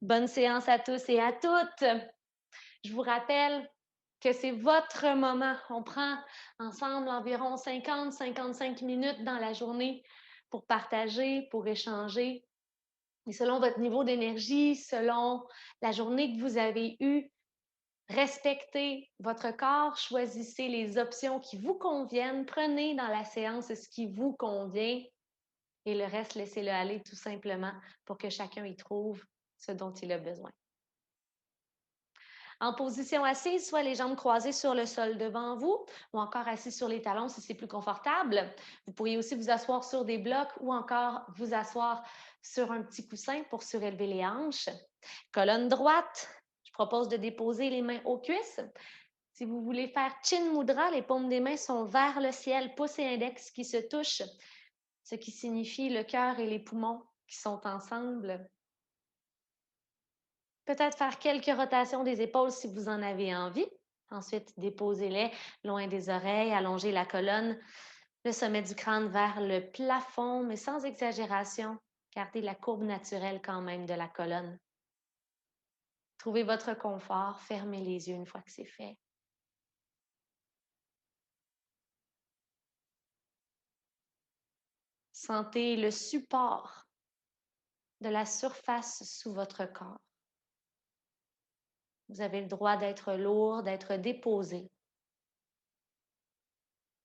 Bonne séance à tous et à toutes. Je vous rappelle que c'est votre moment. On prend ensemble environ 50-55 minutes dans la journée pour partager, pour échanger. Et selon votre niveau d'énergie, selon la journée que vous avez eue, respectez votre corps, choisissez les options qui vous conviennent, prenez dans la séance ce qui vous convient et le reste, laissez-le aller tout simplement pour que chacun y trouve ce dont il a besoin. En position assise, soit les jambes croisées sur le sol devant vous ou encore assis sur les talons si c'est plus confortable. Vous pourriez aussi vous asseoir sur des blocs ou encore vous asseoir sur un petit coussin pour surélever les hanches. Colonne droite, je propose de déposer les mains aux cuisses. Si vous voulez faire Chin Mudra, les paumes des mains sont vers le ciel, pouce et index qui se touchent, ce qui signifie le cœur et les poumons qui sont ensemble. Peut-être faire quelques rotations des épaules si vous en avez envie. Ensuite, déposez-les loin des oreilles, allongez la colonne, le sommet du crâne vers le plafond, mais sans exagération. Gardez la courbe naturelle quand même de la colonne. Trouvez votre confort, fermez les yeux une fois que c'est fait. Sentez le support de la surface sous votre corps. Vous avez le droit d'être lourd, d'être déposé.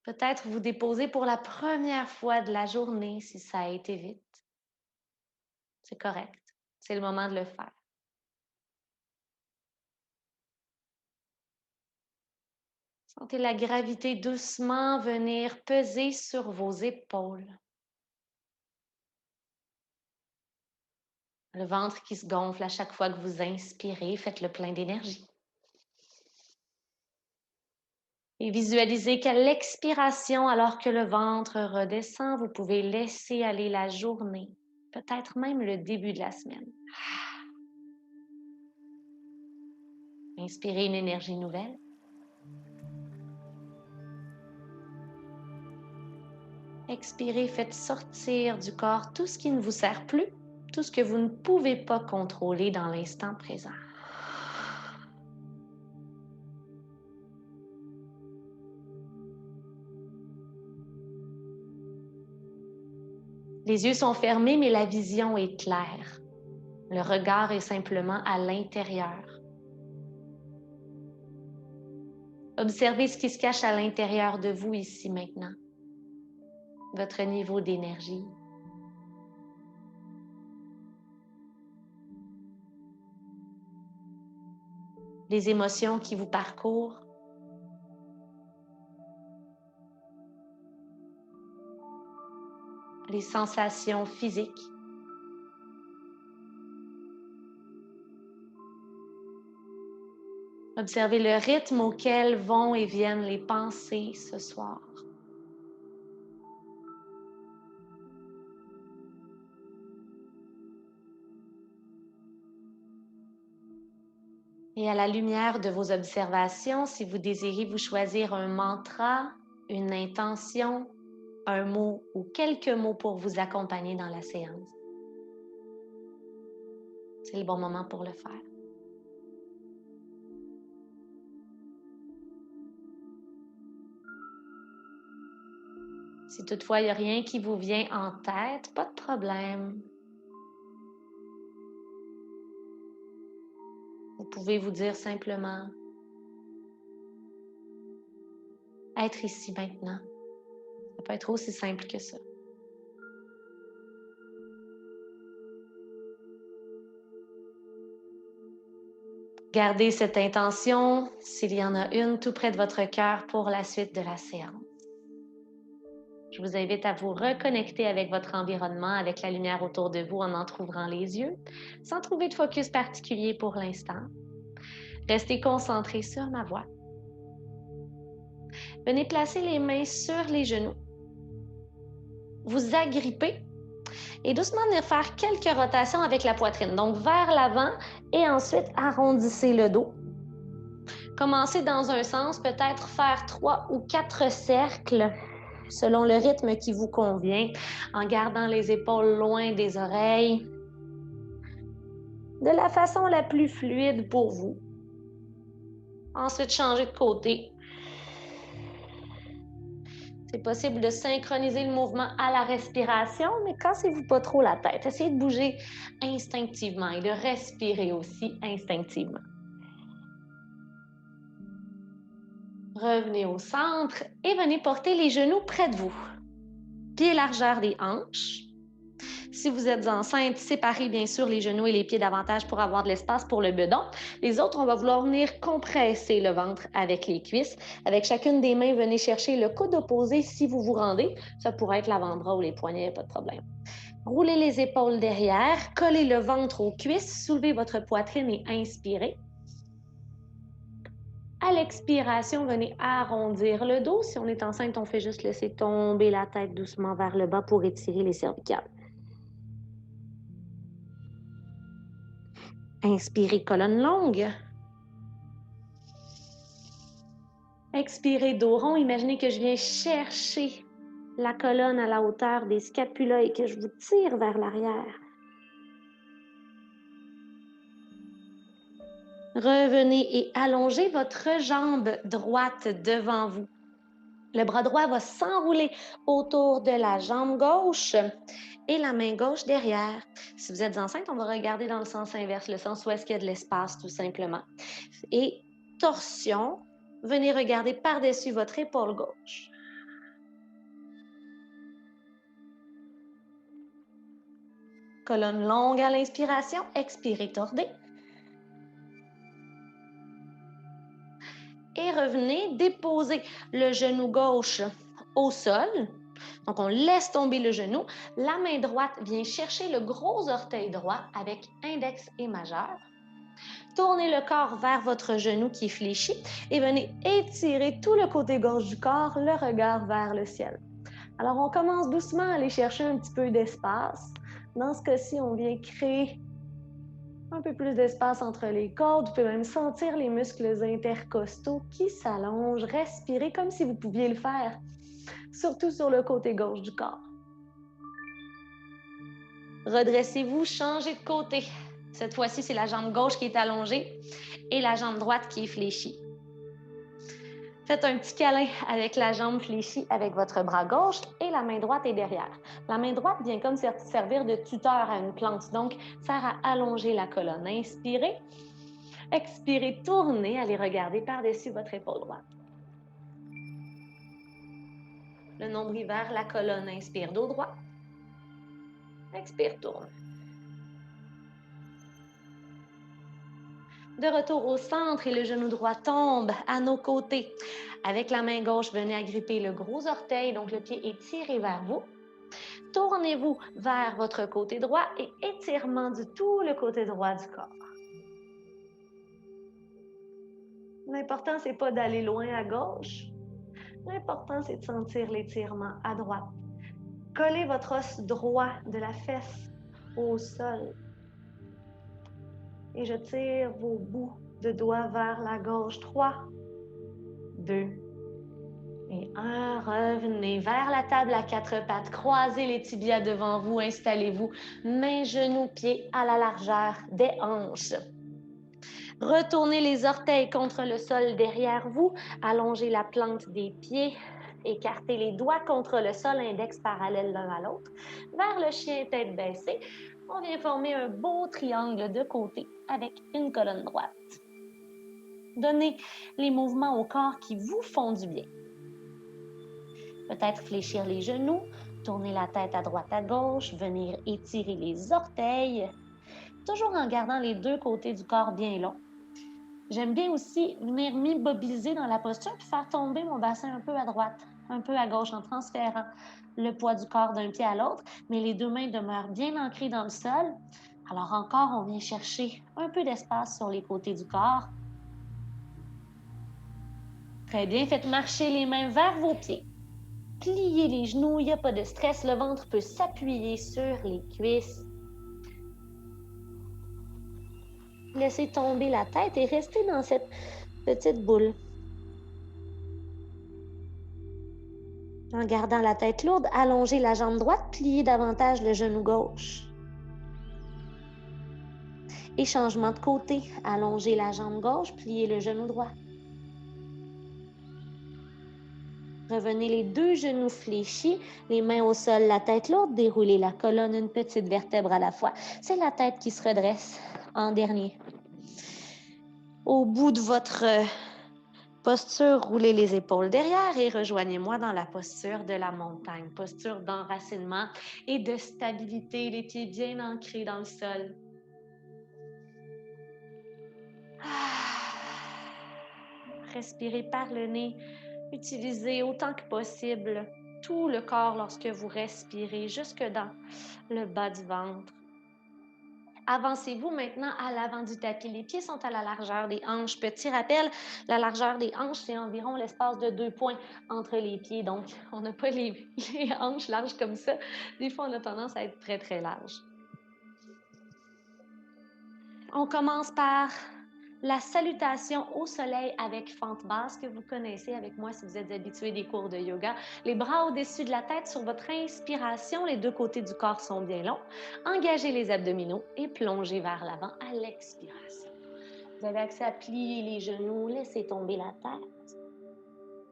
Peut-être vous déposer pour la première fois de la journée si ça a été vite. C'est correct. C'est le moment de le faire. Sentez la gravité doucement venir peser sur vos épaules. Le ventre qui se gonfle à chaque fois que vous inspirez, faites-le plein d'énergie. Et visualisez qu'à l'expiration, alors que le ventre redescend, vous pouvez laisser aller la journée, peut-être même le début de la semaine. Inspirez une énergie nouvelle. Expirez, faites sortir du corps tout ce qui ne vous sert plus, tout ce que vous ne pouvez pas contrôler dans l'instant présent. Les yeux sont fermés, mais la vision est claire. Le regard est simplement à l'intérieur. Observez ce qui se cache à l'intérieur de vous ici maintenant. Votre niveau d'énergie. Les émotions qui vous parcourent. Les sensations physiques. Observez le rythme auquel vont et viennent les pensées ce soir. Et à la lumière de vos observations, si vous désirez vous choisir un mantra, une intention, un mot ou quelques mots pour vous accompagner dans la séance, c'est le bon moment pour le faire. Si toutefois il n'y a rien qui vous vient en tête, pas de problème. Vous pouvez vous dire simplement être ici maintenant. Ça peut être aussi simple que ça. Gardez cette intention, s'il y en a une, tout près de votre cœur pour la suite de la séance. Je vous invite à vous reconnecter avec votre environnement, avec la lumière autour de vous en entr'ouvrant les yeux, sans trouver de focus particulier pour l'instant. Restez concentré sur ma voix. Venez placer les mains sur les genoux. Vous agrippez et doucement venir faire quelques rotations avec la poitrine. Donc vers l'avant et ensuite arrondissez le dos. Commencez dans un sens, peut-être faire 3 ou 4 cercles selon le rythme qui vous convient, en gardant les épaules loin des oreilles. de la façon la plus fluide pour vous. Ensuite, changez de côté. C'est possible de synchroniser le mouvement à la respiration, mais cassez-vous pas trop la tête. Essayez de bouger instinctivement et de respirer aussi instinctivement. Revenez au centre et venez porter les genoux près de vous. Pieds largeur des hanches. Si vous êtes enceinte, séparez bien sûr les genoux et les pieds davantage pour avoir de l'espace pour le bedon. Les autres, on va vouloir venir compresser le ventre avec les cuisses. Avec chacune des mains, venez chercher le coude opposé si vous vous rendez. Ça pourrait être l'avant-bras ou les poignets, pas de problème. Roulez les épaules derrière, collez le ventre aux cuisses, soulevez votre poitrine et inspirez. À l'expiration, venez arrondir le dos. Si on est enceinte, on fait juste laisser tomber la tête doucement vers le bas pour étirer les cervicales. Inspirez, colonne longue. Expirez, dos rond. Imaginez que je viens chercher la colonne à la hauteur des scapulas et que je vous tire vers l'arrière. Revenez et allongez votre jambe droite devant vous. Le bras droit va s'enrouler autour de la jambe gauche et la main gauche derrière. Si vous êtes enceinte, on va regarder dans le sens inverse, le sens où est-ce qu'il y a de l'espace, tout simplement. Et torsion, venez regarder par-dessus votre épaule gauche. Colonne longue à l'inspiration, expirez, tordez. Et revenez déposer le genou gauche au sol. Donc, on laisse tomber le genou. La main droite vient chercher le gros orteil droit avec index et majeur. Tournez le corps vers votre genou qui fléchit et venez étirer tout le côté gauche du corps, le regard vers le ciel. Alors, on commence doucement à aller chercher un petit peu d'espace. Dans ce cas-ci, on vient créer un peu plus d'espace entre les côtes. Vous pouvez même sentir les muscles intercostaux qui s'allongent. Respirez comme si vous pouviez le faire, surtout sur le côté gauche du corps. Redressez-vous, changez de côté. Cette fois-ci, c'est la jambe gauche qui est allongée et la jambe droite qui est fléchie. Faites un petit câlin avec la jambe fléchie avec votre bras gauche et la main droite est derrière. La main droite vient comme servir de tuteur à une plante, donc sert à allonger la colonne. Inspirez, expirez, tournez, allez regarder par-dessus votre épaule droite. Le nombril vers la colonne, inspire, dos droit. Expire, tourne. De retour au centre et le genou droit tombe à nos côtés. Avec la main gauche, venez agripper le gros orteil, donc le pied est tiré vers vous. Tournez-vous vers votre côté droit et étirement du tout le côté droit du corps. L'important, c'est pas d'aller loin à gauche. L'important, c'est de sentir l'étirement à droite. Collez votre os droit de la fesse au sol. Et je tire vos bouts de doigts vers la gauche. 3, 2 et 1. Revenez vers la table à 4 pattes. Croisez les tibias devant vous. Installez-vous. Mains, genoux, pieds à la largeur des hanches. Retournez les orteils contre le sol derrière vous. Allongez la plante des pieds. Écartez les doigts contre le sol, index parallèle l'un à l'autre. Vers le chien, tête baissée. On vient former un beau triangle de côté avec une colonne droite. Donnez les mouvements au corps qui vous font du bien. Peut-être fléchir les genoux, tourner la tête à droite à gauche, venir étirer les orteils, toujours en gardant les deux côtés du corps bien longs. J'aime bien aussi venir m'immobiliser dans la posture puis faire tomber mon bassin un peu à droite, un peu à gauche en transférant le poids du corps d'un pied à l'autre, mais les deux mains demeurent bien ancrées dans le sol. Alors encore, on vient chercher un peu d'espace sur les côtés du corps. Très bien, faites marcher les mains vers vos pieds. Pliez les genoux, il n'y a pas de stress, le ventre peut s'appuyer sur les cuisses. Laissez tomber la tête et restez dans cette petite boule. En gardant la tête lourde, allongez la jambe droite, pliez davantage le genou gauche. Et changement de côté, allongez la jambe gauche, pliez le genou droit. Revenez les deux genoux fléchis, les mains au sol, la tête lourde, déroulez la colonne, une petite vertèbre à la fois. C'est la tête qui se redresse en dernier. Au bout de votre posture, roulez les épaules derrière et rejoignez-moi dans la posture de la montagne, posture d'enracinement et de stabilité, les pieds bien ancrés dans le sol. Respirez par le nez. Utilisez autant que possible tout le corps lorsque vous respirez, jusque dans le bas du ventre. Avancez-vous maintenant à l'avant du tapis. Les pieds sont à la largeur des hanches. Petit rappel, la largeur des hanches, c'est environ l'espace de 2 points entre les pieds. Donc, on n'a pas les hanches larges comme ça. Des fois, on a tendance à être très, très large. On commence par la salutation au soleil avec fente basse que vous connaissez avec moi si vous êtes habitué des cours de yoga. Les bras au-dessus de la tête sur votre inspiration, les deux côtés du corps sont bien longs. Engagez les abdominaux et plongez vers l'avant à l'expiration. Vous avez accès à plier les genoux, laissez tomber la tête.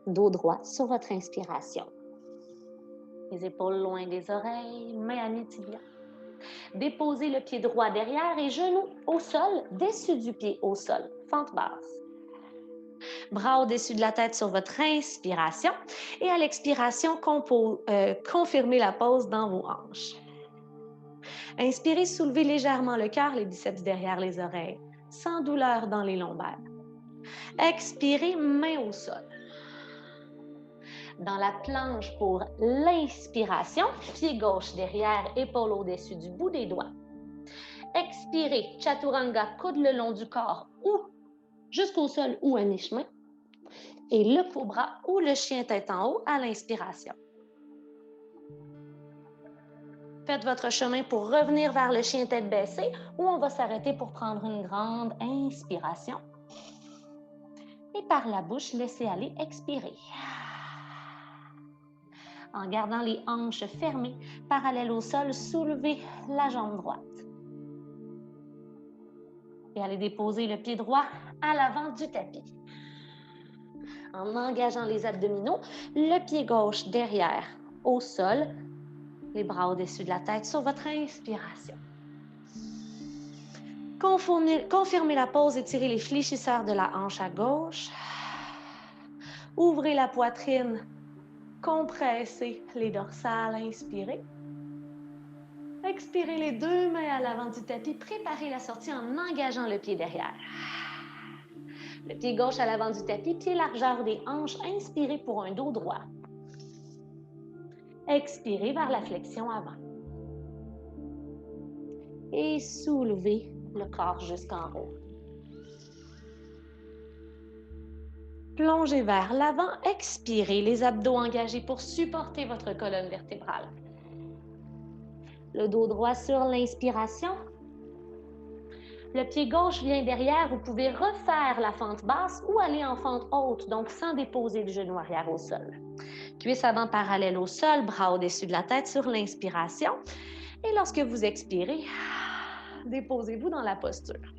Dos droit sur votre inspiration. Les épaules loin des oreilles, mains à mi-tibia. Déposez le pied droit derrière et genoux au sol, dessus du pied au sol, fente basse. Bras au-dessus de la tête sur votre inspiration et à l'expiration, confirmez la pose dans vos hanches. Inspirez, soulevez légèrement le cœur, les biceps derrière les oreilles, sans douleur dans les lombaires. Expirez, main au sol. Dans la planche pour l'inspiration, pied gauche derrière, épaule au-dessus du bout des doigts. Expirez, chaturanga, coude le long du corps ou jusqu'au sol ou à mi-chemin. Et le cobra ou le chien tête en haut à l'inspiration. Faites votre chemin pour revenir vers le chien tête baissée ou on va s'arrêter pour prendre une grande inspiration. Et par la bouche, laissez aller, expirez. En gardant les hanches fermées, parallèles au sol, soulevez la jambe droite. Et allez déposer le pied droit à l'avant du tapis. En engageant les abdominaux, le pied gauche derrière au sol, les bras au-dessus de la tête sur votre inspiration. Confirmez la pose, étirez les fléchisseurs de la hanche à gauche. Ouvrez la poitrine, compressez les dorsales, inspirez. Expirez les deux mains à l'avant du tapis, préparez la sortie en engageant le pied derrière. Le pied gauche à l'avant du tapis, pied largeur des hanches, inspirez pour un dos droit. Expirez vers la flexion avant. Et soulevez le corps jusqu'en haut. Plongez vers l'avant, expirez, les abdos engagés pour supporter votre colonne vertébrale. Le dos droit sur l'inspiration. Le pied gauche vient derrière, vous pouvez refaire la fente basse ou aller en fente haute, donc sans déposer le genou arrière au sol. Cuisse avant parallèle au sol, bras au-dessus de la tête sur l'inspiration. Et lorsque vous expirez, déposez-vous dans la posture.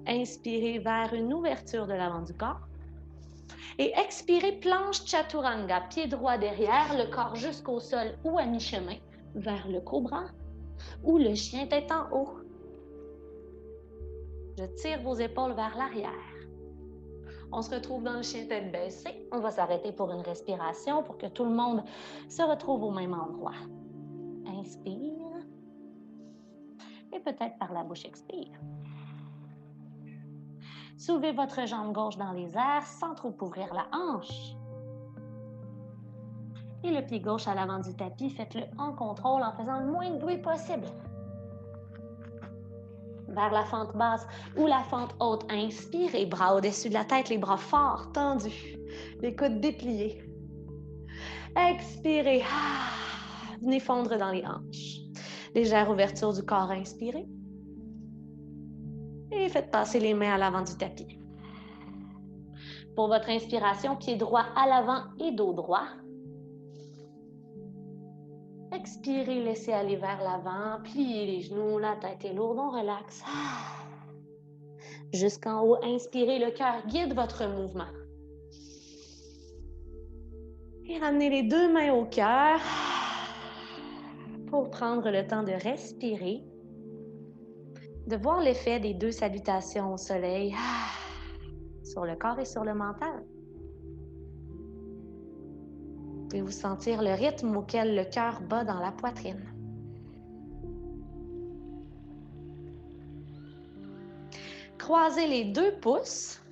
Inspirez vers une ouverture de l'avant du corps. Et expirez, planche chaturanga, pied droit derrière, le corps jusqu'au sol ou à mi-chemin, vers le cobra ou le chien tête en haut. Je tire vos épaules vers l'arrière. On se retrouve dans le chien tête baissée. On va s'arrêter pour une respiration pour que tout le monde se retrouve au même endroit. Inspire. Et peut-être par la bouche, expire. Soulevez votre jambe gauche dans les airs sans trop ouvrir la hanche. Et le pied gauche à l'avant du tapis, faites-le en contrôle en faisant le moins de bruit possible. Vers la fente basse ou la fente haute, inspirez, bras au-dessus de la tête, les bras forts, tendus, les coudes dépliés. Expirez, venez fondre dans les hanches. Légère ouverture du corps, inspirez. Et faites passer les mains à l'avant du tapis. Pour votre inspiration, pied droit à l'avant et dos droit. Expirez, laissez aller vers l'avant. Pliez les genoux, la tête est lourde, on relaxe. Jusqu'en haut, inspirez, le cœur guide votre mouvement. Et ramenez les deux mains au cœur pour prendre le temps de respirer, de voir l'effet des deux salutations au soleil sur le corps et sur le mental. Vous pouvez vous sentir le rythme auquel le cœur bat dans la poitrine. Croisez les deux pouces.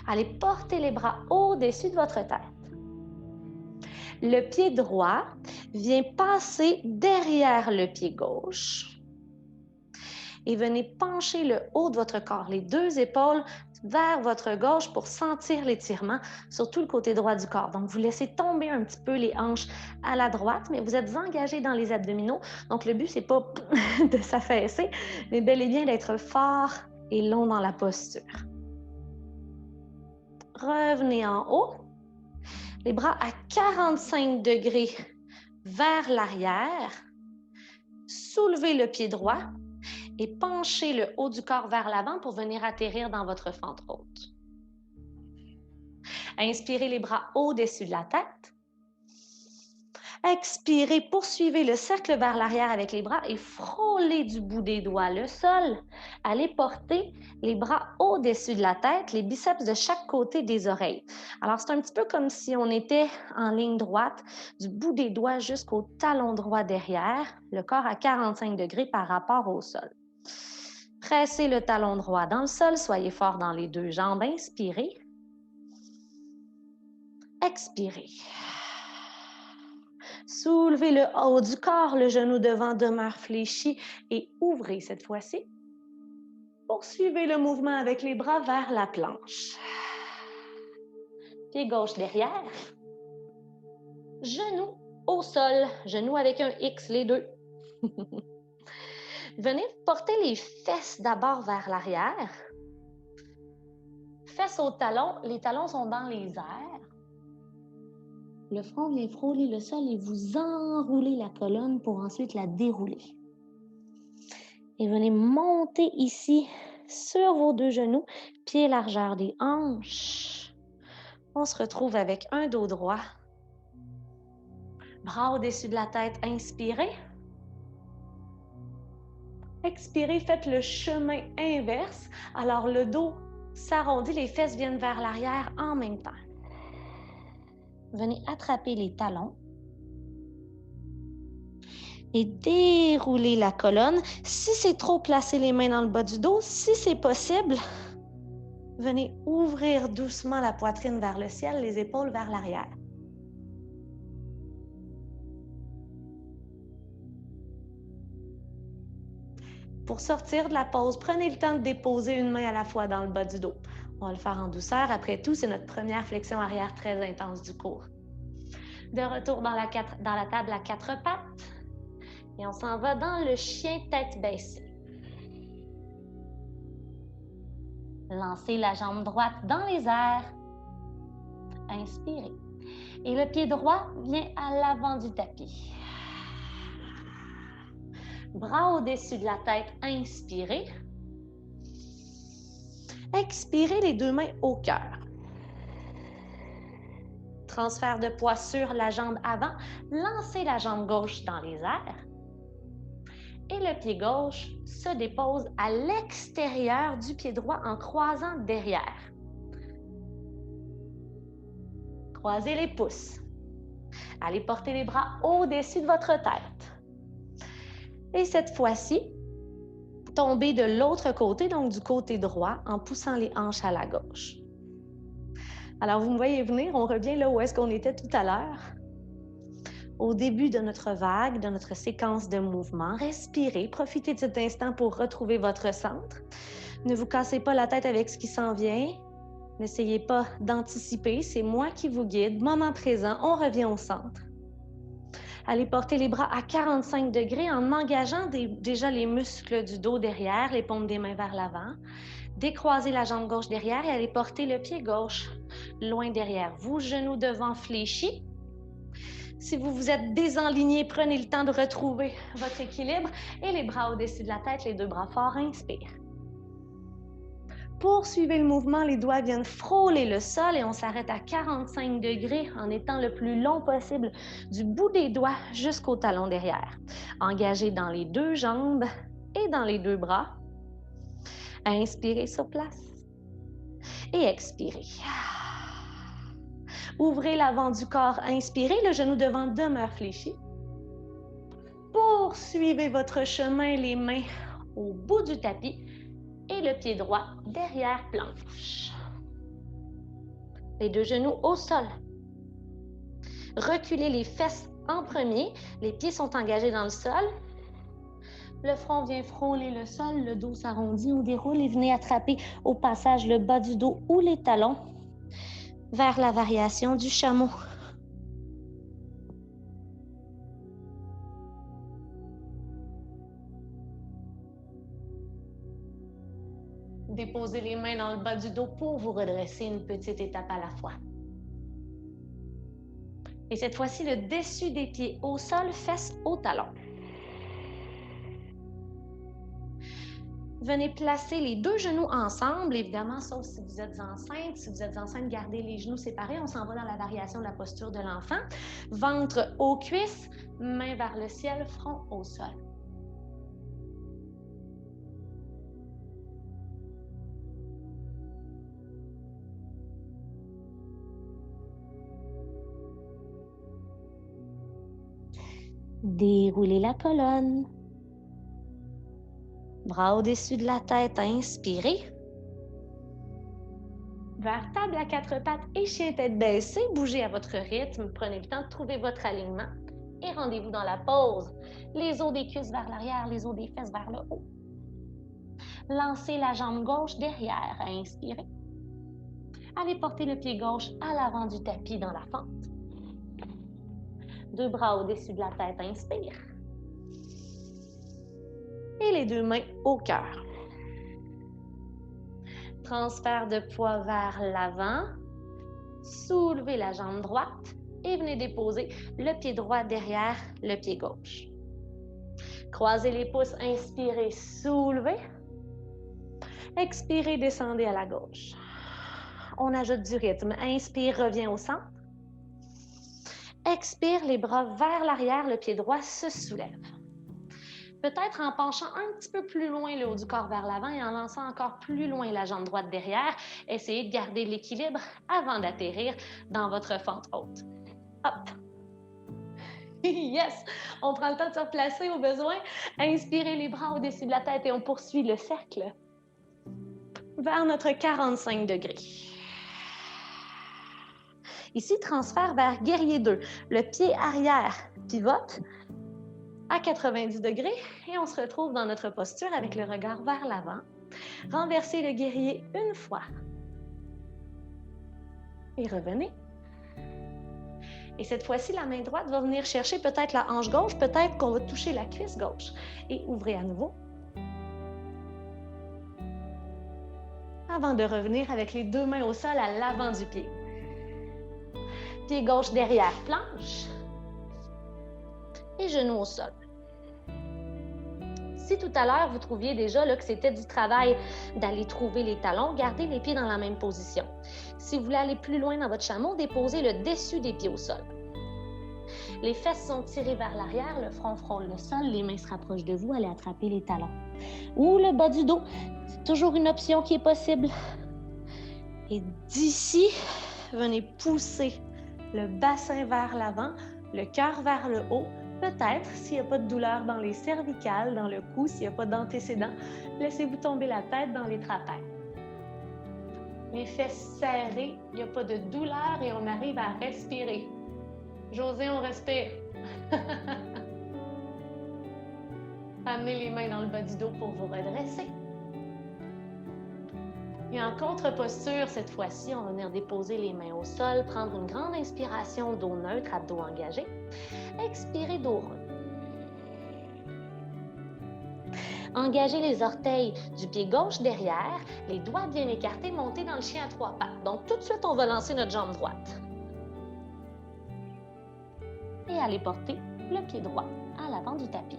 Allez porter les bras au-dessus de votre tête. Le pied droit vient passer derrière le pied gauche. Et venez pencher le haut de votre corps, les deux épaules vers votre gauche pour sentir l'étirement sur tout le côté droit du corps. Donc, vous laissez tomber un petit peu les hanches à la droite, mais vous êtes engagé dans les abdominaux. Donc, le but, c'est pas de s'affaisser, mais bel et bien d'être fort et long dans la posture. Revenez en haut. Les bras à 45 degrés vers l'arrière. Soulevez le pied droit et penchez le haut du corps vers l'avant pour venir atterrir dans votre fente haute. Inspirez les bras au-dessus de la tête. Expirez, poursuivez le cercle vers l'arrière avec les bras et frôlez du bout des doigts le sol. Allez porter les bras au-dessus de la tête, les biceps de chaque côté des oreilles. Alors, c'est un petit peu comme si on était en ligne droite, du bout des doigts jusqu'au talon droit derrière, le corps à 45 degrés par rapport au sol. Pressez le talon droit dans le sol, soyez fort dans les deux jambes. Inspirez. Expirez. Soulevez le haut du corps, le genou devant demeure fléchi et ouvrez cette fois-ci. Poursuivez le mouvement avec les bras vers la planche. Pied gauche derrière. Genou au sol, genou avec un X, les deux. Venez porter les fesses d'abord vers l'arrière. Fesses au talon, les talons sont dans les airs. Le front vient frôler le sol et vous enroulez la colonne pour ensuite la dérouler. Et venez monter ici sur vos deux genoux, pieds largeur des hanches. On se retrouve avec un dos droit. Bras au-dessus de la tête, inspirez. Expirez, faites le chemin inverse. Alors le dos s'arrondit, les fesses viennent vers l'arrière en même temps. Venez attraper les talons et dérouler la colonne. Si c'est trop, placez les mains dans le bas du dos. Si c'est possible, venez ouvrir doucement la poitrine vers le ciel, les épaules vers l'arrière. Pour sortir de la pause, prenez le temps de déposer une main à la fois dans le bas du dos. On va le faire en douceur. Après tout, c'est notre première flexion arrière très intense du cours. De retour dans la table à quatre pattes. Et on s'en va dans le chien tête baissée. Lancez la jambe droite dans les airs. Inspirez. Et le pied droit vient à l'avant du tapis. Bras au-dessus de la tête, inspirez. Expirez les deux mains au cœur. Transfert de poids sur la jambe avant. Lancez la jambe gauche dans les airs. Et le pied gauche se dépose à l'extérieur du pied droit en croisant derrière. Croisez les pouces. Allez porter les bras au-dessus de votre tête. Et cette fois-ci, tombez de l'autre côté, donc du côté droit, en poussant les hanches à la gauche. Alors, vous me voyez venir, on revient là où est-ce qu'on était tout à l'heure. Au début de notre vague, de notre séquence de mouvements, respirez, profitez de cet instant pour retrouver votre centre. Ne vous cassez pas la tête avec ce qui s'en vient. N'essayez pas d'anticiper, c'est moi qui vous guide. Moment présent, on revient au centre. Allez porter les bras à 45 degrés en engageant déjà les muscles du dos derrière, les paumes des mains vers l'avant. Décroisez la jambe gauche derrière et allez porter le pied gauche loin derrière vous, genou devant fléchi. Si vous vous êtes désenligné, prenez le temps de retrouver votre équilibre et les bras au-dessus de la tête, les 2 bras forts, inspire. Poursuivez le mouvement, les doigts viennent frôler le sol et on s'arrête à 45 degrés en étant le plus long possible du bout des doigts jusqu'au talon derrière. Engagez dans les 2 jambes et dans les 2 bras. Inspirez sur place et expirez. Ouvrez l'avant du corps, inspirez, le genou devant demeure fléchi. Poursuivez votre chemin, les mains au bout du tapis et le pied droit derrière planche. Les 2 genoux au sol. Reculez les fesses en premier, les pieds sont engagés dans le sol. Le front vient frôler le sol, le dos s'arrondit, on déroule et venez attraper au passage le bas du dos ou les talons vers la variation du chameau. Déposez les mains dans le bas du dos pour vous redresser une petite étape à la fois. Et cette fois-ci, le dessus des pieds au sol, fesses au talon. Venez placer les 2 genoux ensemble, évidemment, sauf si vous êtes enceinte. Si vous êtes enceinte, gardez les genoux séparés. On s'en va dans la variation de la posture de l'enfant. Ventre aux cuisses, mains vers le ciel, front au sol. Déroulez la colonne. Bras au-dessus de la tête, inspirez. Vers table à 4 pattes et chien tête baissée, bougez à votre rythme. Prenez le temps de trouver votre alignement et rendez-vous dans la pause. Les os des cuisses vers l'arrière, les os des fesses vers le haut. Lancez la jambe gauche derrière, inspirez. Allez porter le pied gauche à l'avant du tapis dans la fente. 2 bras au-dessus de la tête, inspire. Et les 2 mains au cœur. Transfert de poids vers l'avant. Soulevez la jambe droite et venez déposer le pied droit derrière le pied gauche. Croisez les pouces, inspirez, soulevez. Expirez, descendez à la gauche. On ajoute du rythme. Inspire, reviens au centre. Expire, les bras vers l'arrière, le pied droit se soulève. Peut-être en penchant un petit peu plus loin le haut du corps vers l'avant et en lançant encore plus loin la jambe droite derrière, essayez de garder l'équilibre avant d'atterrir dans votre fente haute. Hop! Yes! On prend le temps de se replacer au besoin. Inspirez les bras au-dessus de la tête et on poursuit le cercle vers notre 45 degrés. Ici, transfert vers guerrier 2. Le pied arrière pivote à 90 degrés et on se retrouve dans notre posture avec le regard vers l'avant. Renversez le guerrier une fois. Et revenez. Et cette fois-ci, la main droite va venir chercher peut-être la hanche gauche, peut-être qu'on va toucher la cuisse gauche. Et ouvrez à nouveau. Avant de revenir avec les 2 mains au sol à l'avant du pied. Pied gauche derrière, planche. Et genoux au sol. Si tout à l'heure, vous trouviez déjà là, que c'était du travail d'aller trouver les talons, gardez les pieds dans la même position. Si vous voulez aller plus loin dans votre chameau, déposez le dessus des pieds au sol. Les fesses sont tirées vers l'arrière, le front frôle le sol, les mains se rapprochent de vous, allez attraper les talons. Ou le bas du dos, c'est toujours une option qui est possible. Et d'ici, venez pousser le bassin vers l'avant, le cœur vers le haut. Peut-être, s'il n'y a pas de douleur dans les cervicales, dans le cou, s'il n'y a pas d'antécédent, laissez-vous tomber la tête dans les trapèzes. Les fesses serrées, il n'y a pas de douleur et on arrive à respirer. José, on respire. Amenez les mains dans le bas du dos pour vous redresser. Et en contre-posture, cette fois-ci, on va venir déposer les mains au sol, prendre une grande inspiration, dos neutre, abdos engagés. Expirez, dos rond. Engagez les orteils du pied gauche derrière, les doigts bien écartés, montez dans le chien à 3 pattes. Donc, tout de suite, on va lancer notre jambe droite. Et allez porter le pied droit à l'avant du tapis.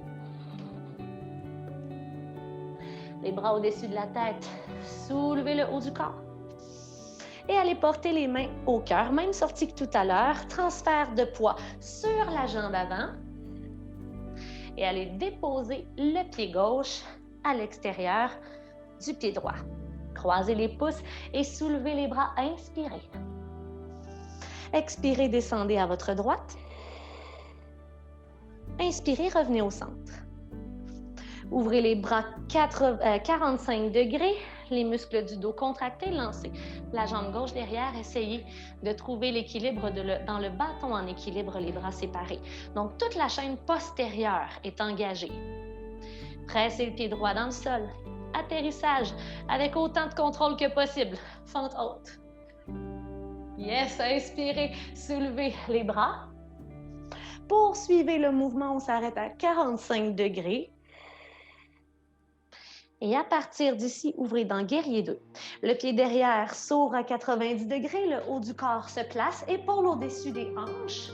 Les bras au-dessus de la tête, soulevez le haut du corps. Et allez porter les mains au cœur, même sortie que tout à l'heure. Transfert de poids sur la jambe avant. Et allez déposer le pied gauche à l'extérieur du pied droit. Croisez les pouces et soulevez les bras. Inspirez. Expirez, descendez à votre droite. Inspirez, revenez au centre. Ouvrez les bras 45 degrés, les muscles du dos contractés, lancez la jambe gauche derrière. Essayez de trouver l'équilibre dans le bâton en équilibre, les bras séparés. Donc, toute la chaîne postérieure est engagée. Pressez le pied droit dans le sol. Atterrissage avec autant de contrôle que possible. Fente haute. Yes, inspirez, soulevez les bras. Poursuivez le mouvement, on s'arrête à 45 degrés. Et à partir d'ici, ouvrez dans guerrier 2. Le pied derrière s'ouvre à 90 degrés, le haut du corps se place, épaule au-dessus des hanches.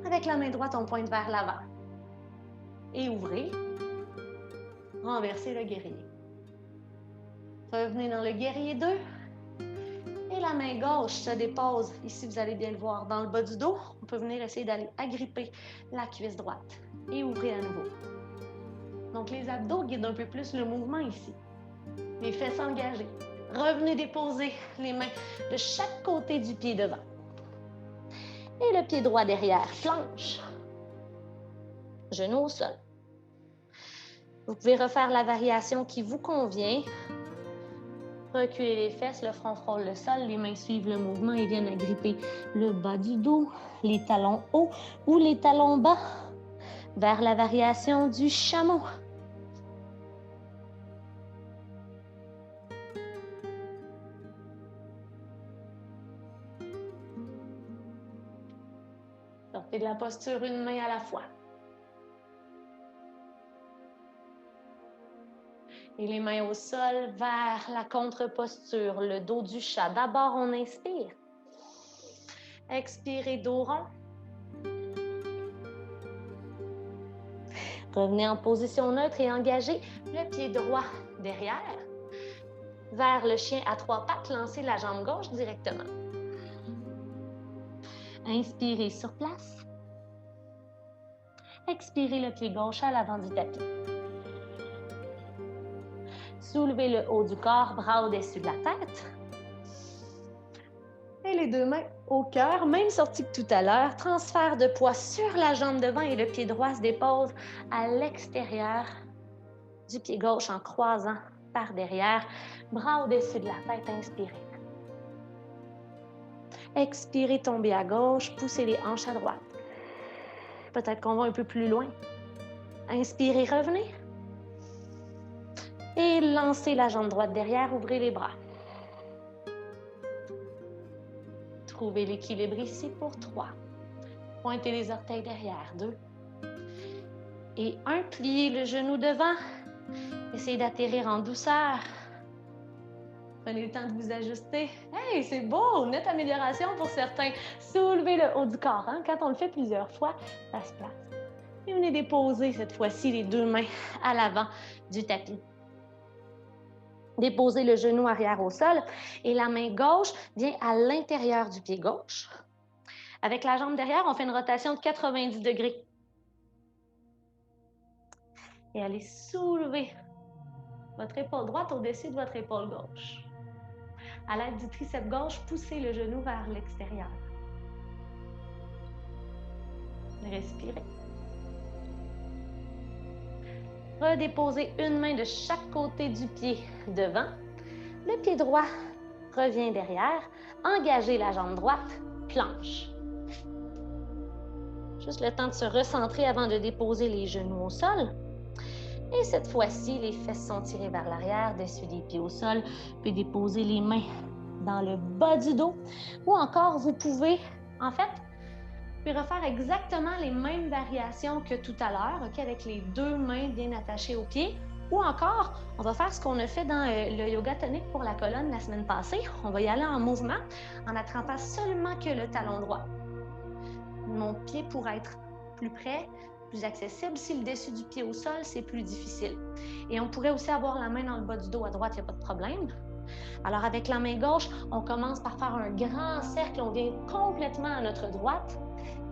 Avec la main droite, on pointe vers l'avant. Et ouvrez. Renversez le guerrier. Revenez dans le guerrier 2. Et la main gauche se dépose, ici vous allez bien le voir, dans le bas du dos. On peut venir essayer d'aller agripper la cuisse droite. Et ouvrez à nouveau. Donc, les abdos guident un peu plus le mouvement ici. Les fesses engagées. Revenez déposer les mains de chaque côté du pied devant. Et le pied droit derrière, planche. Genou au sol. Vous pouvez refaire la variation qui vous convient. Reculez les fesses, le front frôle le sol, les mains suivent le mouvement et viennent agripper le bas du dos, les talons hauts ou les talons bas vers la variation du chameau. Sortez de la posture une main à la fois. Et les mains au sol vers la contre-posture, le dos du chat. D'abord, on inspire. Expirez, dos rond. Revenez en position neutre et engagez le pied droit derrière. Vers le chien à 3 pattes, lancez la jambe gauche directement. Inspirez sur place. Expirez le pied gauche à l'avant du tapis. Soulevez le haut du corps, bras au-dessus de la tête. Et les deux mains au cœur, même sortie que tout à l'heure. Transfert de poids sur la jambe devant et le pied droit se dépose à l'extérieur du pied gauche en croisant par derrière. Bras au-dessus de la tête, inspirez. Expirez, tombez à gauche, poussez les hanches à droite. Peut-être qu'on va un peu plus loin. Inspirez, revenez. Et lancez la jambe droite derrière, ouvrez les bras. Trouvez l'équilibre ici pour 3. Pointez les orteils derrière, 2. Et 1, pliez le genou devant. Essayez d'atterrir en douceur. Prenez le temps de vous ajuster. Hey, c'est beau! Nette amélioration pour certains. Soulevez le haut du corps. Hein? Quand on le fait plusieurs fois, ça se place. Et venez déposer cette fois-ci les deux mains à l'avant du tapis. Déposez le genou arrière au sol et la main gauche vient à l'intérieur du pied gauche. Avec la jambe derrière, on fait une rotation de 90 degrés. Et allez soulever votre épaule droite au-dessus de votre épaule gauche. À l'aide du triceps gauche, poussez le genou vers l'extérieur. Respirez. Redéposez une main de chaque côté du pied devant. Le pied droit revient derrière. Engagez la jambe droite, planche. Juste le temps de se recentrer avant de déposer les genoux au sol. Et cette fois-ci, les fesses sont tirées vers l'arrière, dessus des pieds au sol. Vous pouvez déposer les mains dans le bas du dos. Ou encore, vous pouvez, en fait, refaire exactement les mêmes variations que tout à l'heure, okay, avec les deux mains bien attachées aux pieds. Ou encore, on va faire ce qu'on a fait dans le yoga tonique pour la colonne la semaine passée. On va y aller en mouvement en attrapant seulement que le talon droit. Mon pied pourrait être plus près, plus accessible. Si le dessus du pied au sol, c'est plus difficile. Et on pourrait aussi avoir la main dans le bas du dos à droite, il n'y a pas de problème. Alors, avec la main gauche, on commence par faire un grand cercle. On vient complètement à notre droite.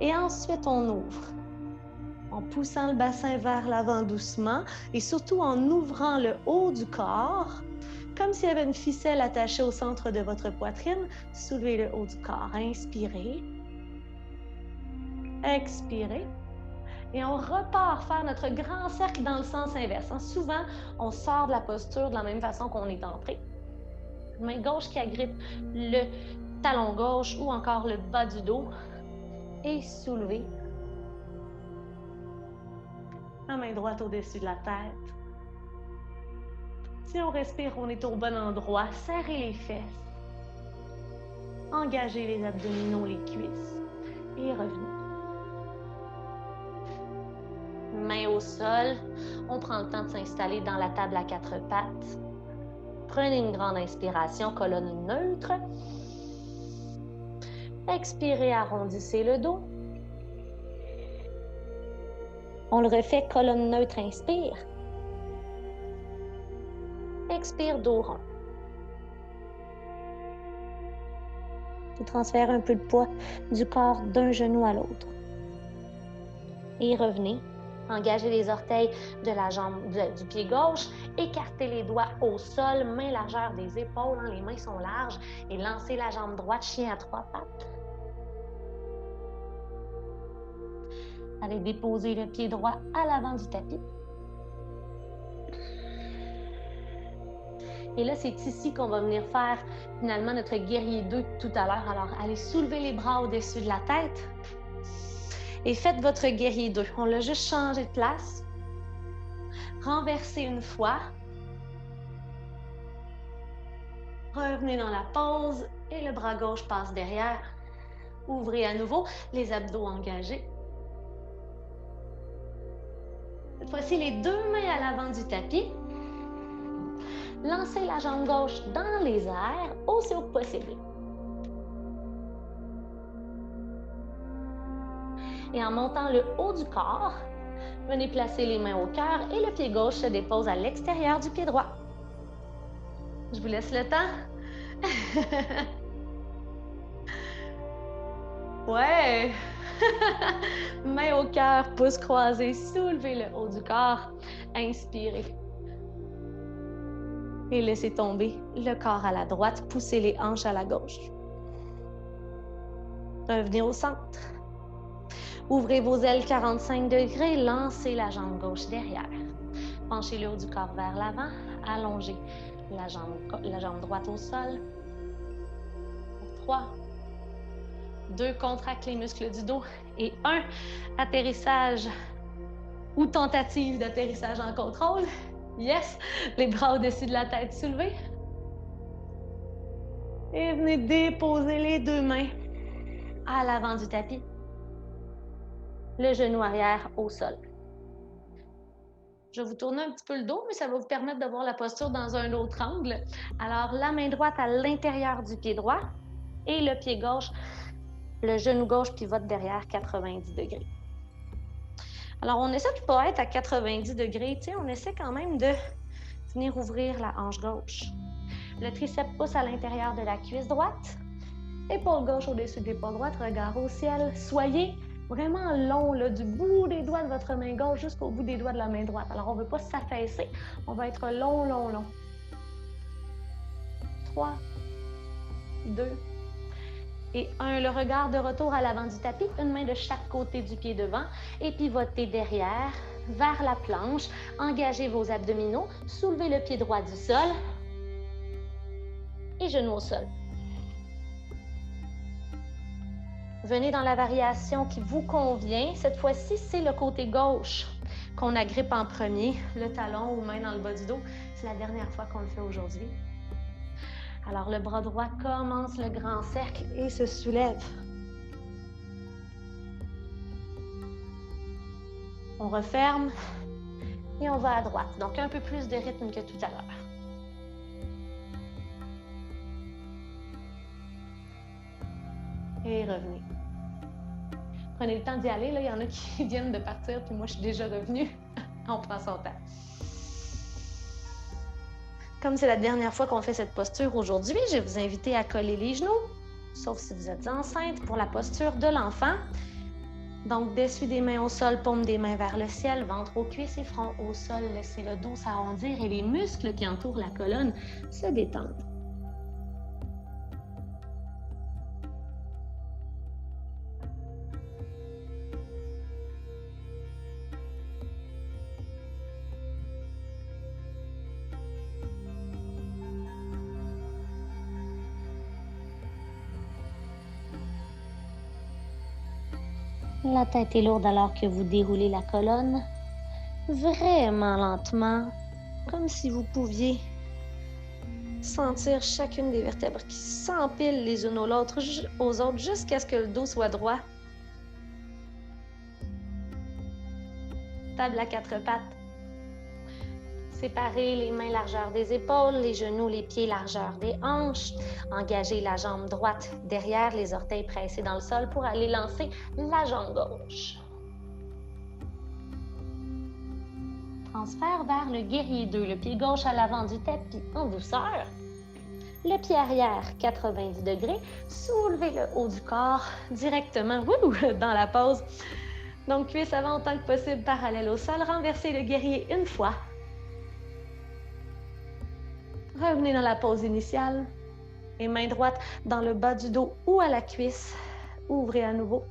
Et ensuite, on ouvre. En poussant le bassin vers l'avant doucement et surtout en ouvrant le haut du corps, comme s'il y avait une ficelle attachée au centre de votre poitrine. Soulevez le haut du corps. Inspirez. Expirez. Et on repart faire notre grand cercle dans le sens inverse. Souvent, on sort de la posture de la même façon qu'on est entré. Main gauche qui agrippe le talon gauche ou encore le bas du dos. Et soulevez. La main droite au-dessus de la tête. Si on respire, on est au bon endroit. Serrez les fesses. Engagez les abdominaux, les cuisses. Et revenez. Main au sol. On prend le temps de s'installer dans la table à 4 pattes. Prenez une grande inspiration, colonne neutre. Expirez, arrondissez le dos. On le refait, colonne neutre, inspire. Expire, dos rond. Puis transfère un peu de poids du corps d'un genou à l'autre. Et revenez. Engagez les orteils de la jambe, du pied gauche. Écartez les doigts au sol, main largeur des épaules. Les mains sont larges. Et lancez la jambe droite, chien à 3 pattes. Allez déposer le pied droit à l'avant du tapis. Et là, c'est ici qu'on va venir faire finalement notre guerrier 2 tout à l'heure. Alors, allez soulever les bras au-dessus de la tête. Et faites votre guerrier 2. On l'a juste changé de place. Renversez une fois. Revenez dans la pause et le bras gauche passe derrière. Ouvrez à nouveau, les abdos engagés. Cette fois-ci, les 2 mains à l'avant du tapis. Lancez la jambe gauche dans les airs, aussi haut que possible. Et en montant le haut du corps, venez placer les mains au cœur et le pied gauche se dépose à l'extérieur du pied droit. Je vous laisse le temps. Ouais! Main au cœur, pouce croisé, soulevez le haut du corps. Inspirez. Et laissez tomber le corps à la droite, poussez les hanches à la gauche. Revenez au centre. Ouvrez vos ailes 45 degrés, lancez la jambe gauche derrière. Penchez le haut du corps vers l'avant, allongez la jambe droite au sol. 3, 2, contracte les muscles du dos. Et 1, atterrissage ou tentative d'atterrissage en contrôle. Yes! Les bras au-dessus de la tête soulevés. Et venez déposer les 2 mains à l'avant du tapis. Le genou arrière au sol. Je vais vous tourner un petit peu le dos, mais ça va vous permettre de voir la posture dans un autre angle. Alors, la main droite à l'intérieur du pied droit et le pied gauche, le genou gauche pivote derrière 90 degrés. Alors, on essaie de ne pas être à 90 degrés. On essaie quand même de venir ouvrir la hanche gauche. Le triceps pousse à l'intérieur de la cuisse droite. Épaule gauche au-dessus de l'épaule droite, regard au ciel. Soyez vraiment long, là, du bout des doigts de votre main gauche jusqu'au bout des doigts de la main droite. Alors, on ne veut pas s'affaisser. On va être long, long, long. 3, 2 et 1. Le regard de retour à l'avant du tapis. Une main de chaque côté du pied devant et pivotez derrière vers la planche. Engagez vos abdominaux. Soulevez le pied droit du sol et genou au sol. Venez dans la variation qui vous convient. Cette fois-ci, c'est le côté gauche qu'on agrippe en premier, le talon ou main dans le bas du dos. C'est la dernière fois qu'on le fait aujourd'hui. Alors, le bras droit commence le grand cercle et se soulève. On referme et on va à droite. Donc, un peu plus de rythme que tout à l'heure. Et revenez. Prenez le temps d'y aller. Là. Il y en a qui viennent de partir, puis moi, je suis déjà revenue. On prend son temps. Comme c'est la dernière fois qu'on fait cette posture aujourd'hui, je vais vous inviter à coller les genoux, sauf si vous êtes enceinte, pour la posture de l'enfant. Donc, dessus des mains au sol, paume des mains vers le ciel, ventre aux cuisses et front au sol. Laissez le dos s'arrondir et les muscles qui entourent la colonne se détendent. La tête est lourde alors que vous déroulez la colonne, vraiment lentement, comme si vous pouviez sentir chacune des vertèbres qui s'empilent les unes aux autres jusqu'à ce que le dos soit droit. Table à quatre pattes. Séparez les mains largeur des épaules, les genoux, les pieds largeur des hanches. Engagez la jambe droite derrière, les orteils pressés dans le sol pour aller lancer la jambe gauche. Transfert vers le guerrier 2, le pied gauche à l'avant du tapis en douceur. Le pied arrière, 90 degrés. Soulevez le haut du corps directement dans la pose. Donc, cuisse avant autant que possible parallèle au sol. Renversez le guerrier une fois. Revenez dans la pose initiale. Et main droite dans le bas du dos ou à la cuisse. Ouvrez à nouveau.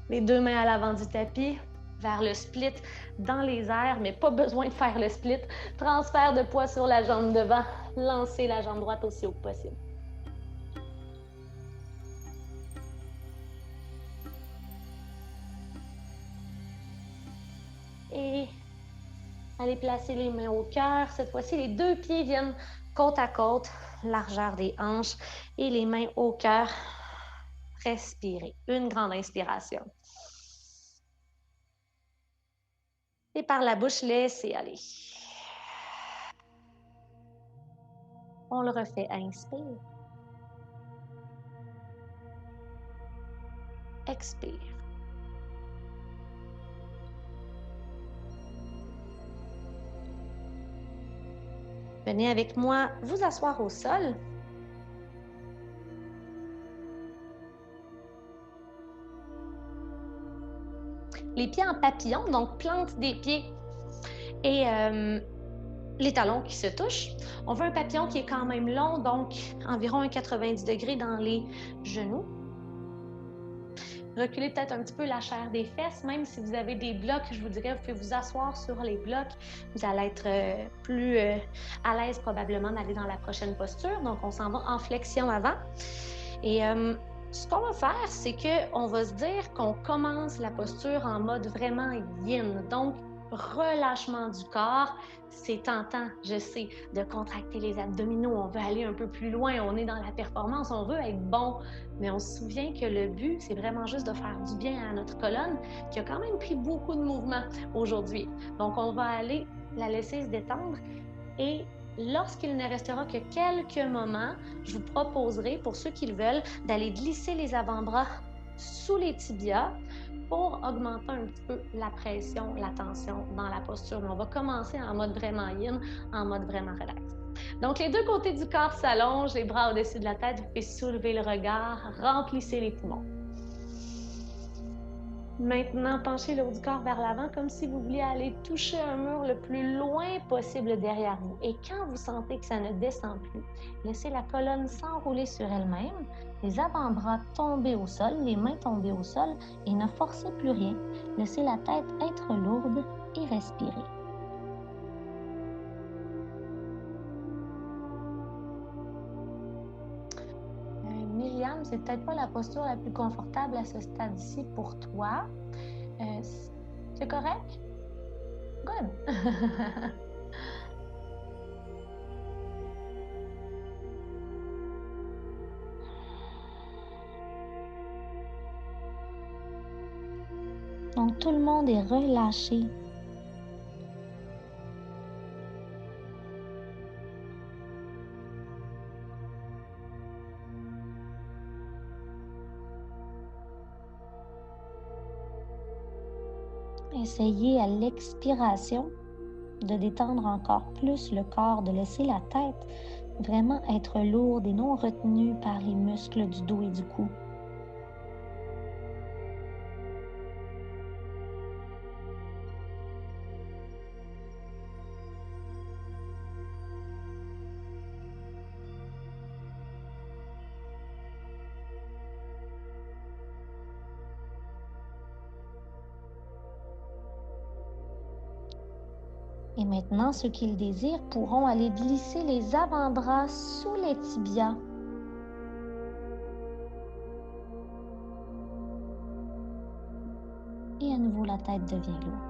Les deux mains à l'avant du tapis, vers le split dans les airs, mais pas besoin de faire le split. Transfert de poids sur la jambe devant. Lancez la jambe droite aussi haut que possible. Et allez placer les mains au cœur. Cette fois-ci, les deux pieds viennent côte à côte, largeur des hanches et les mains au cœur. Respirez. Une grande inspiration. Et par la bouche, laissez aller. On le refait. Inspire. Expire. Venez avec moi vous asseoir au sol. Les pieds en papillon, donc plante des pieds et les talons qui se touchent. On veut un papillon qui est quand même long, donc environ un 90 degrés dans les genoux. Reculez peut-être un petit peu la chair des fesses, même si vous avez des blocs, je vous dirais, vous pouvez vous asseoir sur les blocs. Vous allez être plus à l'aise probablement d'aller dans la prochaine posture. Donc, on s'en va en flexion avant. Et ce qu'on va faire, c'est qu'on va se dire qu'on commence la posture en mode vraiment yin. Donc, relâchement du corps. C'est tentant, je sais, de contracter les abdominaux. On veut aller un peu plus loin. On est dans la performance. On veut être bon. Mais on se souvient que le but, c'est vraiment juste de faire du bien à notre colonne qui a quand même pris beaucoup de mouvement aujourd'hui. Donc, on va aller la laisser se détendre et lorsqu'il ne restera que quelques moments, je vous proposerai, pour ceux qui le veulent, d'aller glisser les avant-bras sous les tibias pour augmenter un petit peu la pression, la tension dans la posture. Mais on va commencer en mode vraiment yin, en mode vraiment relax. Donc, les deux côtés du corps s'allongent, les bras au-dessus de la tête, vous pouvez soulever le regard, remplissez les poumons. Maintenant, penchez le haut du corps vers l'avant comme si vous vouliez aller toucher un mur le plus loin possible derrière vous. Et quand vous sentez que ça ne descend plus, laissez la colonne s'enrouler sur elle-même, les avant-bras tomber au sol, les mains tomber au sol et ne forcez plus rien. Laissez la tête être lourde et respirez. Myriam, c'est peut-être pas la posture la plus confortable à ce stade-ci pour toi. C'est correct? Good! Donc, tout le monde est relâché. essayez à l'expiration de détendre encore plus le corps, de laisser la tête vraiment être lourde et non retenue par les muscles du dos et du cou. Et maintenant, ceux qui le désirent pourront aller glisser les avant-bras sous les tibias. Et à nouveau, la tête devient lourde.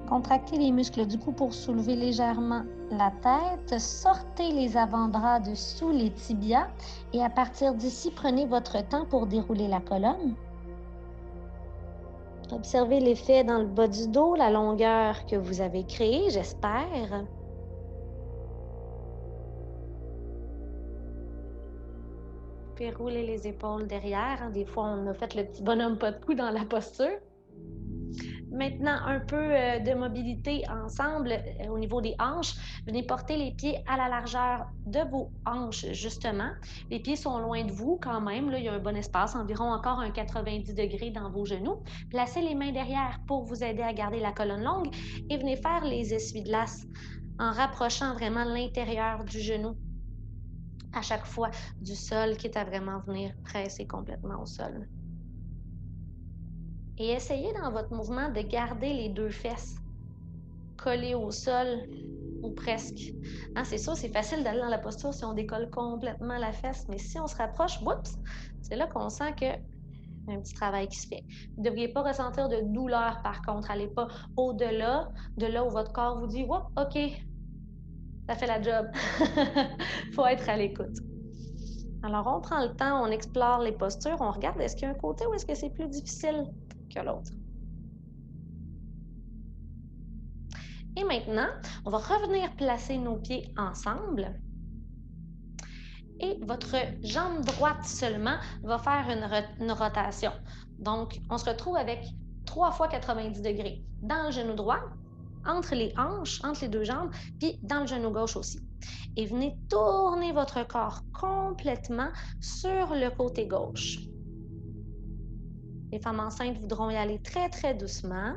Contractez les muscles du cou pour soulever légèrement la tête. Sortez les avant-bras de sous les tibias et à partir d'ici, prenez votre temps pour dérouler la colonne. Observez l'effet dans le bas du dos, la longueur que vous avez créée, j'espère. Vous pouvez rouler les épaules derrière. Des fois, on a fait le petit bonhomme pas de cou dans la posture. Maintenant, un peu de mobilité ensemble au niveau des hanches. Venez porter les pieds à la largeur de vos hanches, justement. Les pieds sont loin de vous quand même. Là, il y a un bon espace, environ encore un 90 degrés dans vos genoux. Placez les mains derrière pour vous aider à garder la colonne longue et venez faire les essuie-glaces en rapprochant vraiment l'intérieur du genou à chaque fois du sol, quitte à vraiment venir presser complètement au sol. Et essayez dans votre mouvement de garder les deux fesses collées au sol ou presque. Hein, c'est sûr, c'est facile d'aller dans la posture si on décolle complètement la fesse, mais si on se rapproche, oups, c'est là qu'on sent qu'il y a un petit travail qui se fait. Vous ne devriez pas ressentir de douleur par contre. Allez pas au-delà de là où votre corps vous dit, oups, OK, ça fait la job. Il faut être à l'écoute. Alors, on prend le temps, on explore les postures, on regarde est-ce qu'il y a un côté ou est-ce que c'est plus difficile que l'autre. Et maintenant, on va revenir placer nos pieds ensemble. Et votre jambe droite seulement va faire une rotation. Donc, on se retrouve avec 3 fois 90 degrés dans le genou droit, entre les hanches, entre les deux jambes, puis dans le genou gauche aussi. Et venez tourner votre corps complètement sur le côté gauche. Les femmes enceintes voudront y aller très, très doucement.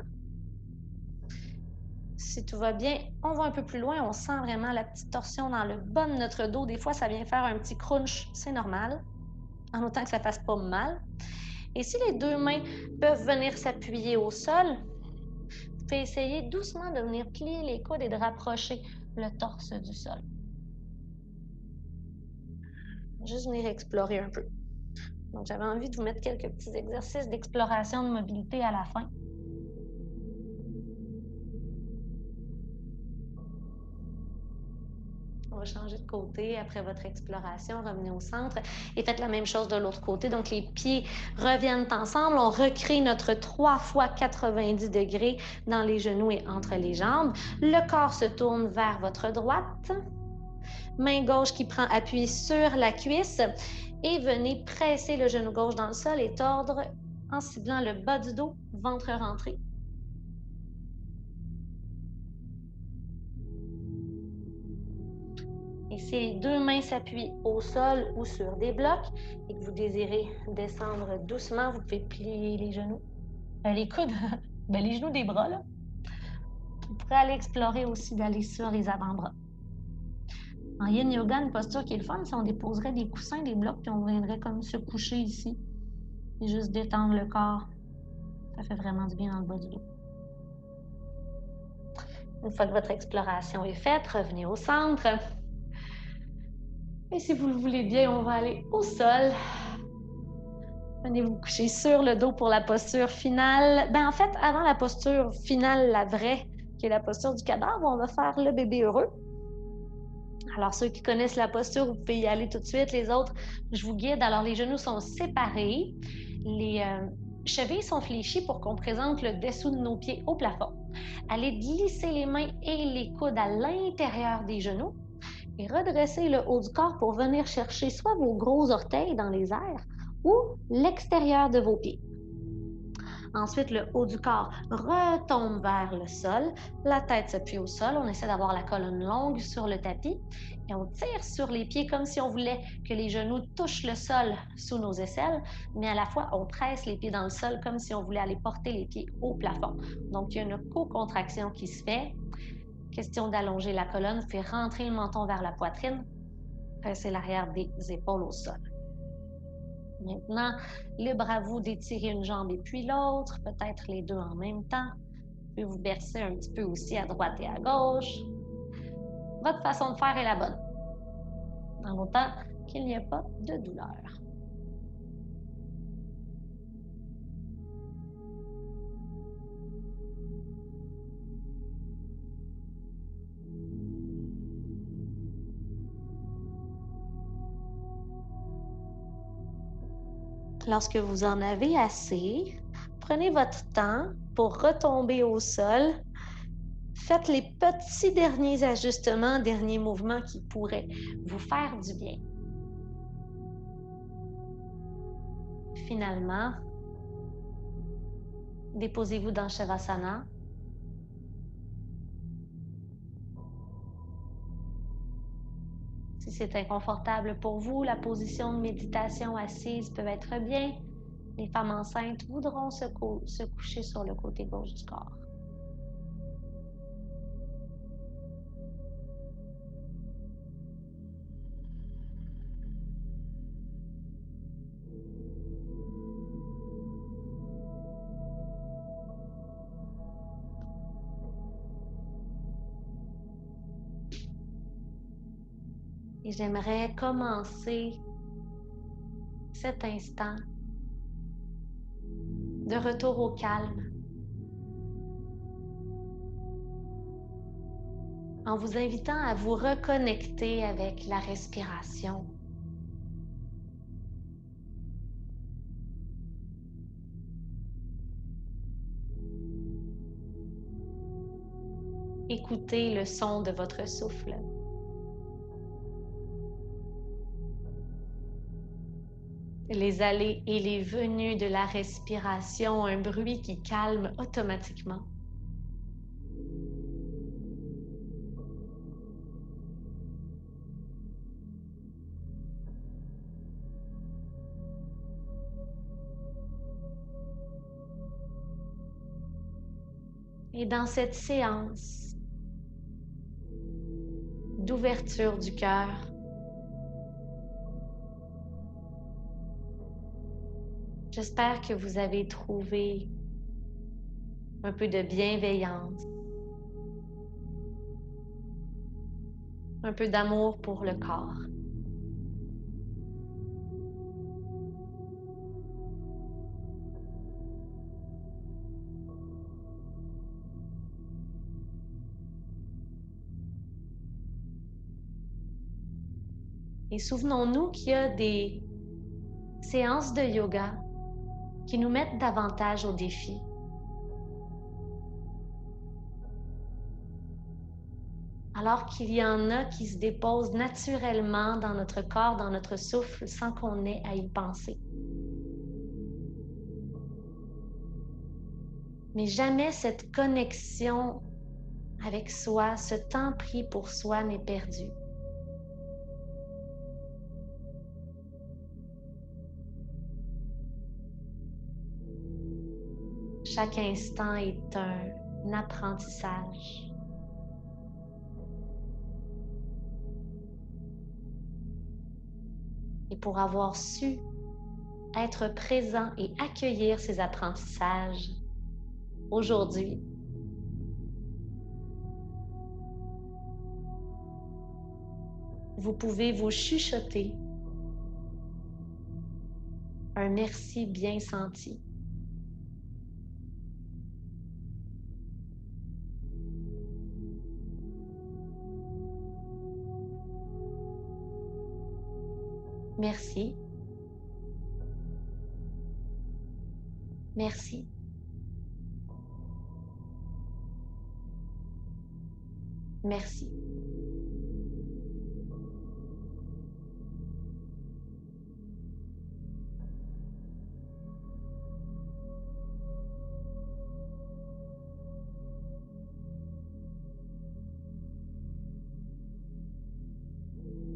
Si tout va bien, on va un peu plus loin, on sent vraiment la petite torsion dans le bas de notre dos. Des fois, ça vient faire un petit crunch, c'est normal, en autant que ça ne fasse pas mal. Et si les deux mains peuvent venir s'appuyer au sol, vous pouvez essayer doucement de venir plier les coudes et de rapprocher le torse du sol. Juste venir explorer un peu. Donc, j'avais envie de vous mettre quelques petits exercices d'exploration de mobilité à la fin. On va changer de côté après votre exploration, revenez au centre et faites la même chose de l'autre côté. Donc, les pieds reviennent ensemble. On recrée notre 3 fois 90 degrés dans les genoux et entre les jambes. Le corps se tourne vers votre droite. Main gauche qui prend appui sur la cuisse et venez presser le genou gauche dans le sol et tordre en ciblant le bas du dos, ventre rentré. Et si les deux mains s'appuient au sol ou sur des blocs et que vous désirez descendre doucement, vous pouvez plier les genoux, les coudes, les genoux des bras, là. Vous pourrez aller explorer aussi d'aller sur les avant-bras. En yin yoga, une posture qui est le fun, c'est on déposerait des coussins, des blocs, puis on viendrait comme se coucher ici et juste détendre le corps. Ça fait vraiment du bien dans le bas du dos. Une fois que votre exploration est faite, revenez au centre. Et si vous le voulez bien, on va aller au sol. Venez vous coucher sur le dos pour la posture finale. En fait, avant la posture finale, la vraie, qui est la posture du cadavre, on va faire le bébé heureux. Alors, ceux qui connaissent la posture, vous pouvez y aller tout de suite. Les autres, je vous guide. Alors, les genoux sont séparés. Les chevilles sont fléchies pour qu'on présente le dessous de nos pieds au plafond. Allez glisser les mains et les coudes à l'intérieur des genoux et redresser le haut du corps pour venir chercher soit vos gros orteils dans les airs ou l'extérieur de vos pieds. Ensuite, le haut du corps retombe vers le sol. La tête s'appuie au sol. On essaie d'avoir la colonne longue sur le tapis et on tire sur les pieds comme si on voulait que les genoux touchent le sol sous nos aisselles, mais à la fois, on presse les pieds dans le sol comme si on voulait aller porter les pieds au plafond. Donc, il y a une co-contraction qui se fait. Question d'allonger la colonne, faire rentrer le menton vers la poitrine, presser l'arrière des épaules au sol. Maintenant, libre à vous d'étirer une jambe et puis l'autre, peut-être les deux en même temps. Vous pouvez vous bercer un petit peu aussi à droite et à gauche. Votre façon de faire est la bonne, en autant qu'il n'y a pas de douleur. Lorsque vous en avez assez, prenez votre temps pour retomber au sol. Faites les petits derniers ajustements, derniers mouvements qui pourraient vous faire du bien. Finalement, déposez-vous dans Shavasana. Si c'est inconfortable pour vous, la position de méditation assise peut être bien. Les femmes enceintes voudront se coucher sur le côté gauche du corps. Et j'aimerais commencer cet instant de retour au calme en vous invitant à vous reconnecter avec la respiration. Écoutez le son de votre souffle. Les allées et les venues de la respiration, un bruit qui calme automatiquement. Et dans cette séance d'ouverture du cœur, j'espère que vous avez trouvé un peu de bienveillance, un peu d'amour pour le corps. Et souvenons-nous qu'il y a des séances de yoga qui nous mettent davantage au défi. Alors qu'il y en a qui se déposent naturellement dans notre corps, dans notre souffle, sans qu'on ait à y penser. Mais jamais cette connexion avec soi, ce temps pris pour soi n'est perdu. Chaque instant est un apprentissage. Et pour avoir su être présent et accueillir ces apprentissages aujourd'hui, vous pouvez vous chuchoter un merci bien senti. Merci. Merci. Merci.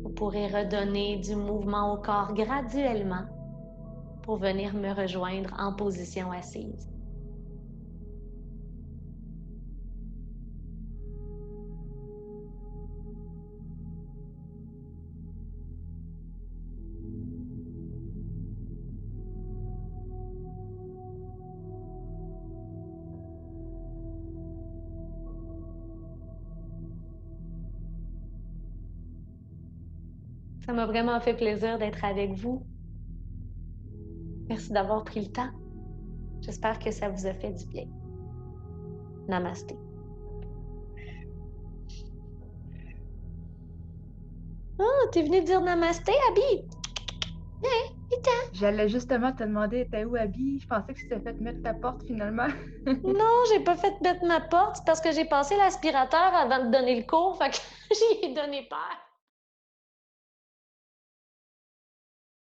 Vous pourrez redonner du mouvement au corps graduellement pour venir me rejoindre en position assise. Ça m'a vraiment fait plaisir d'être avec vous. Merci d'avoir pris le temps. J'espère que ça vous a fait du bien. Namasté. Oh, t'es venue dire namasté, Abby? Hein? J'allais justement te demander, t'es où, Abby? Je pensais que tu t'es fait mettre ta porte finalement. Non, j'ai pas fait mettre ma porte, c'est parce que j'ai passé l'aspirateur avant de donner le cours, fait que j'y ai donné peur.